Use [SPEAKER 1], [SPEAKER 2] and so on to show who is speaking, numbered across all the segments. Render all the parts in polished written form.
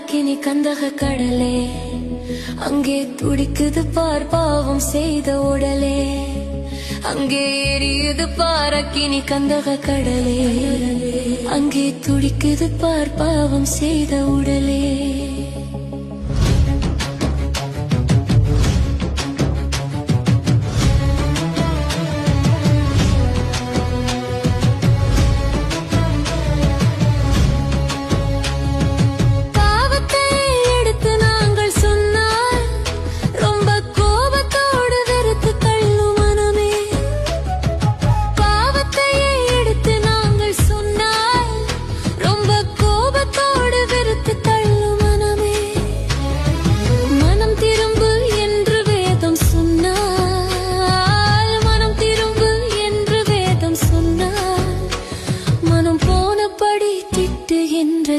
[SPEAKER 1] அக்கினி கந்தக கடலே, அங்கே துடிக்குது பார் பாவம் செய்த உடலே. அங்கே எரியுது பார் அக்கினி கந்தக கடலே, அங்கே துடிக்குது பார் பாவம் செய்த உடலே.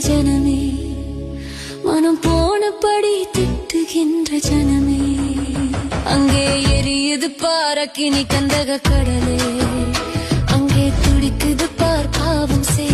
[SPEAKER 1] ஜனமே, மனம் போனபடி திட்டுகின்ற ஜனமே, அங்கே எரியுது பார் அக்கினி கந்தக கடலே, அங்கே துடிக்குது பார் பாவம் செய்